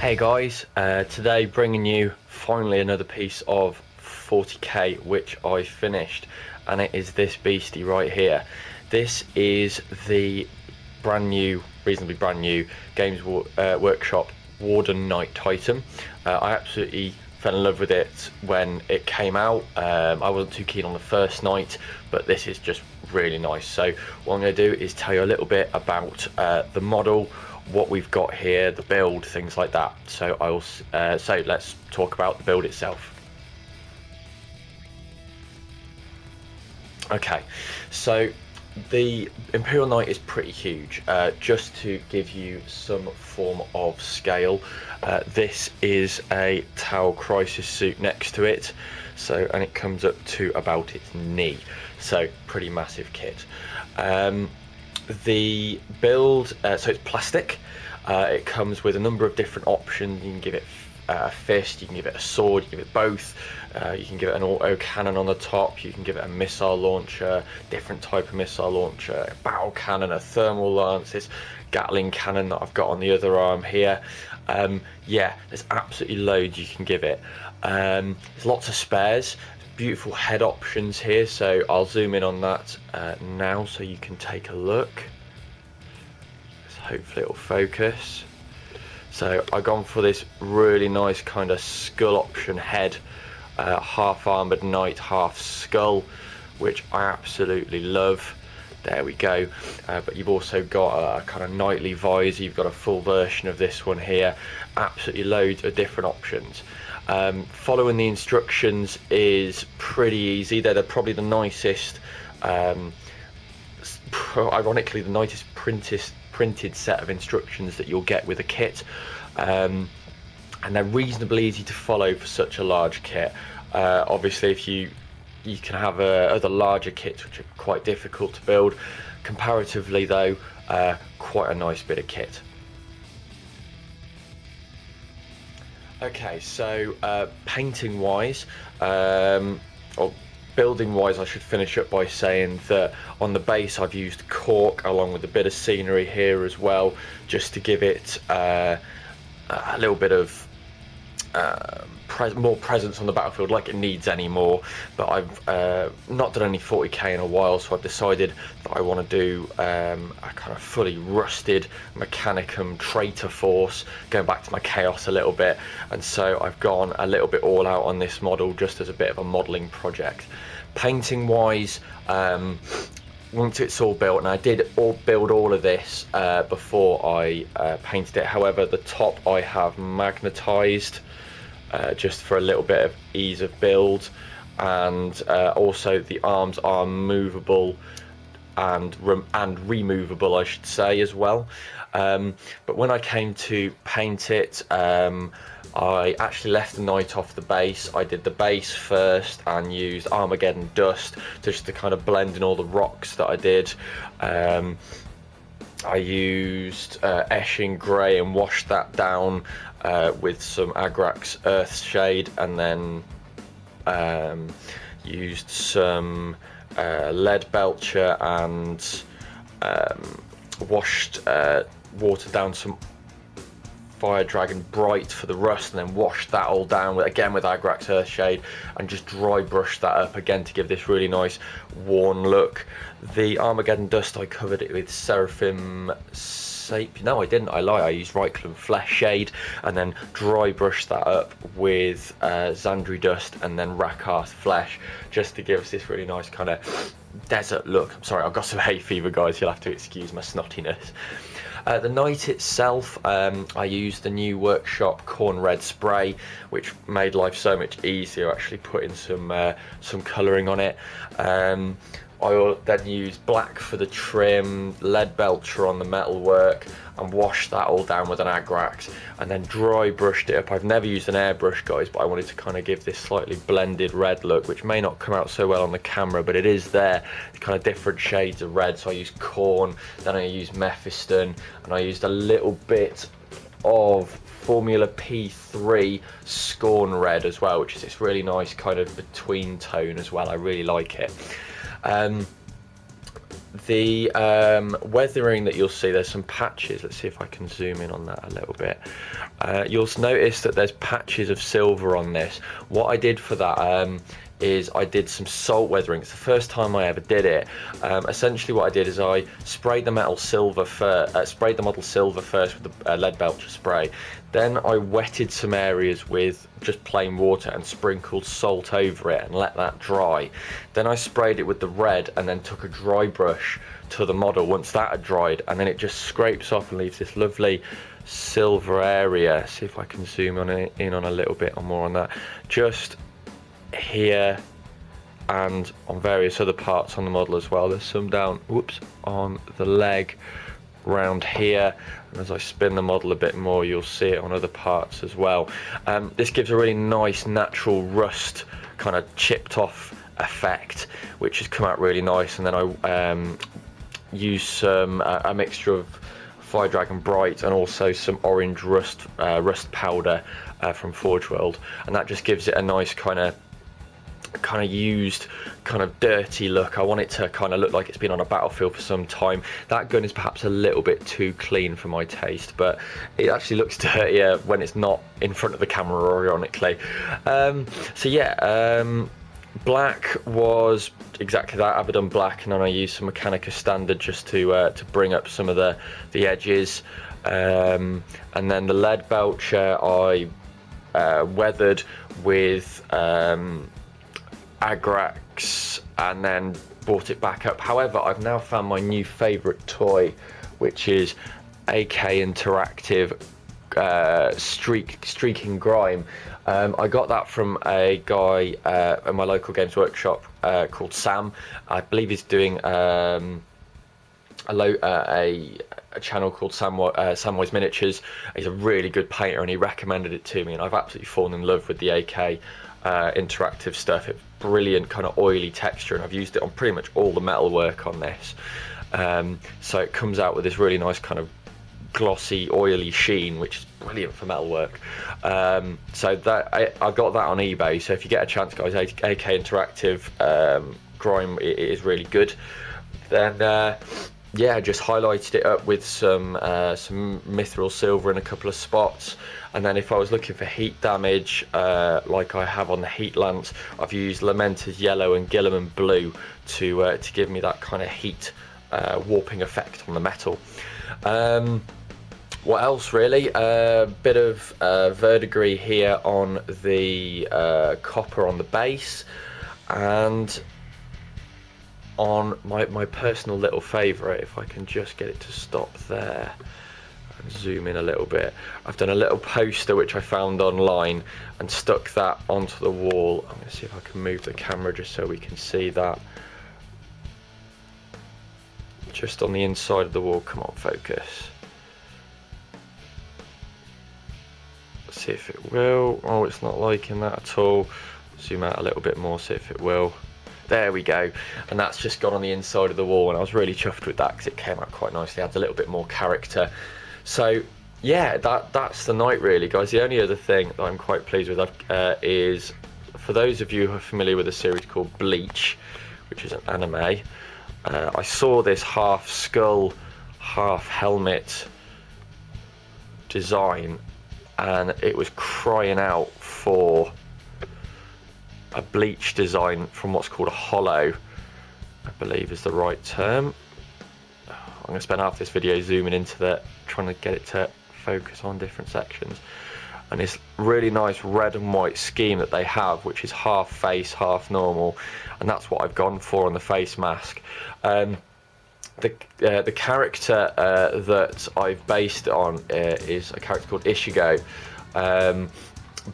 Hey guys, today bringing you finally another piece of 40k which I finished, and it is this beastie right here. This is the reasonably brand new Games Workshop Warden Knight Titan. I absolutely fell in love with it when it came out. I wasn't too keen on the first night, but this is just really nice. So what I'm going to do is tell you a little bit about the model, what we've got here, the build, things like that. So let's talk about the build itself. Okay, so the Imperial Knight is pretty huge. Just to give you some form of scale, this is a Tau Crisis suit next to it, and it comes up to about its knee, so pretty massive kit. The build, so it's plastic. It comes with a number of different options. You can give it a fist, you can give it a sword, you can give it both. You can give it an auto cannon on the top, you can give it a missile launcher, different type of missile launcher, a battle cannon, a thermal lance, this Gatling cannon that I've got on the other arm here. Yeah, there's absolutely loads you can give it. There's lots of spares. Beautiful head options here, so I'll zoom in on that now so you can take a look. So hopefully it'll focus. So I've gone for this really nice kind of skull option head, half armored knight, half skull, which I absolutely love. There we go. But you've also got a kind of knightly visor. You've got a full version of this one here. Absolutely loads of different options. Following the instructions is pretty easy. They're probably the nicest, ironically the nicest printed set of instructions that you'll get with a kit, and they're reasonably easy to follow for such a large kit. Obviously if you can have other larger kits which are quite difficult to build. Comparatively though, quite a nice bit of kit. Okay, so painting wise, or building wise, I should finish up by saying that on the base I've used cork along with a bit of scenery here as well, just to give it a little bit of more presence on the battlefield, like it needs any more. But I've not done any 40k in a while, so I've decided that I want to do a kind of fully rusted Mechanicum traitor force, going back to my chaos a little bit, and so I've gone a little bit all out on this model just as a bit of a modelling project. Painting wise, once it's all built, and I did build all of this before I painted it, however the top I have magnetised just for a little bit of ease of build, and also the arms are movable and removable, I should say, as well. But when I came to paint it, I actually left the knight off the base. I did the base first and used Armageddon dust just to kind of blend in all the rocks that I did. I used Esching Grey and washed that down with some Agrax Earthshade, and then used some Lead Belcher and watered down some Fire Dragon Bright for the rust, and then washed that all down with Agrax Earthshade, and just dry brushed that up again to give this really nice worn look. The Armageddon dust, I covered it with Seraphim no I didn't, I lie, I used Reikland Flesh Shade, and then dry brushed that up with Xandri dust and then Rakarth Flesh, just to give us this really nice kind of desert look. I'm sorry, I've got some hay fever, guys, you'll have to excuse my snottiness. The knight itself, I used the new Workshop Corn Red spray, which made life so much easier, actually putting some colouring on it. I then used black for the trim, Lead Belcher on the metalwork, and washed that all down with an Agrax, and then dry brushed it up. I've never used an airbrush, guys, but I wanted to kind of give this slightly blended red look, which may not come out so well on the camera, but it is there. It's kind of different shades of red. So I used Corn, then I used Mephiston, and I used a little bit of Formula P3 Scorn Red as well, which is this really nice kind of between tone as well. I really like it. the weathering that you'll see, there's some patches. Let's see if I can zoom in on that a little bit. You'll notice that there's patches of silver on this. What I did for that is I did some salt weathering. It's the first time I ever did it. Essentially what I did is I sprayed the model silver first with the lead belcher spray. Then I wetted some areas with just plain water and sprinkled salt over it and let that dry. Then I sprayed it with the red and then took a dry brush to the model once that had dried, and then it just scrapes off and leaves this lovely silver area. See if I can zoom in on a little bit or more on that. Just here and on various other parts on the model as well. There's some down, whoops, on the leg round here, and as I spin the model a bit more you'll see it on other parts as well. This gives a really nice natural rust kind of chipped off effect, which has come out really nice. And then I use some a mixture of Fire Dragon Bright and also some orange rust powder from Forge World, and that just gives it a nice kind of used, kind of dirty look. I want it to kind of look like it's been on a battlefield for some time. That gun is perhaps a little bit too clean for my taste, but it actually looks dirtier when it's not in front of the camera, ironically. So yeah, black was exactly that. Abaddon black, and then I used some Mechanica Standard just to bring up some of the edges, and then the lead belcher I weathered with Agrax and then brought it back up. However, I've now found my new favourite toy, which is AK Interactive Streaking Grime. I got that from a guy at my local Games Workshop called Sam. I believe he's doing a channel called Samwise Miniatures. He's a really good painter and he recommended it to me, and I've absolutely fallen in love with the AK interactive stuff. It's brilliant kind of oily texture, and I've used it on pretty much all the metal work on this. So it comes out with this really nice kind of glossy oily sheen, which is brilliant for metal work. So that I got that on eBay, so if you get a chance guys, AK Interactive Grime, it is really good. Then yeah, just highlighted it up with some mithril silver in a couple of spots, and then if I was looking for heat damage, like I have on the Heat Lance, I've used Lamented Yellow and Guilliman Blue to give me that kind of heat warping effect on the metal. What else really? A bit of verdigris here on the copper on the base, and on my personal little favourite, if I can just get it to stop there and zoom in a little bit, I've done a little poster which I found online and stuck that onto the wall. I'm going to see if I can move the camera just so we can see that. Just on the inside of the wall. Come on, focus. Let's see if it will. Oh, it's not liking that at all. Zoom out a little bit more, see if it will. There we go, and that's just gone on the inside of the wall, and I was really chuffed with that because it came out quite nicely, adds a little bit more character. So yeah, that's the night really, guys. The only other thing that I'm quite pleased with is, for those of you who are familiar with a series called Bleach, which is an anime, I saw this half skull, half helmet design, and it was crying out for a Bleach design from what's called a hollow, I believe is the right term. I'm going to spend half this video zooming into that, trying to get it to focus on different sections. And this really nice red and white scheme that they have, which is half face, half normal, and that's what I've gone for on the face mask. The character that I've based it on is a character called Ishigo,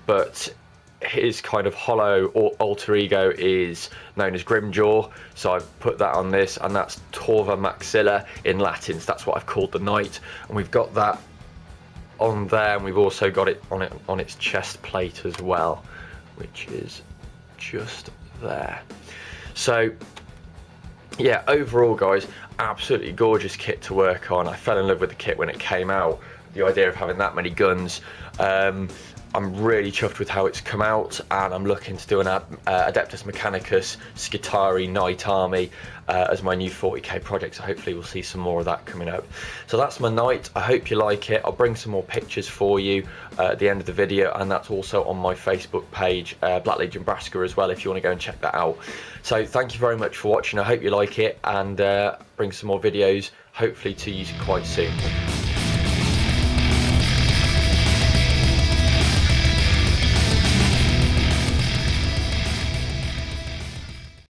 but his kind of hollow alter ego is known as Grimjaw, so I've put that on this, and that's Torva Maxilla in Latin, so that's what I've called the knight, and we've got that on there, and we've also got it on its chest plate as well, which is just there. So yeah, overall guys, absolutely gorgeous kit to work on. I fell in love with the kit when it came out, the idea of having that many guns. I'm really chuffed with how it's come out, and I'm looking to do an Adeptus Mechanicus Skitarii Knight Army as my new 40k project, so hopefully we'll see some more of that coming up. So that's my knight. I hope you like it. I'll bring some more pictures for you at the end of the video, and that's also on my Facebook page, Black Legion Brassica, as well, if you want to go and check that out. So thank you very much for watching. I hope you like it, and bring some more videos hopefully to you quite soon.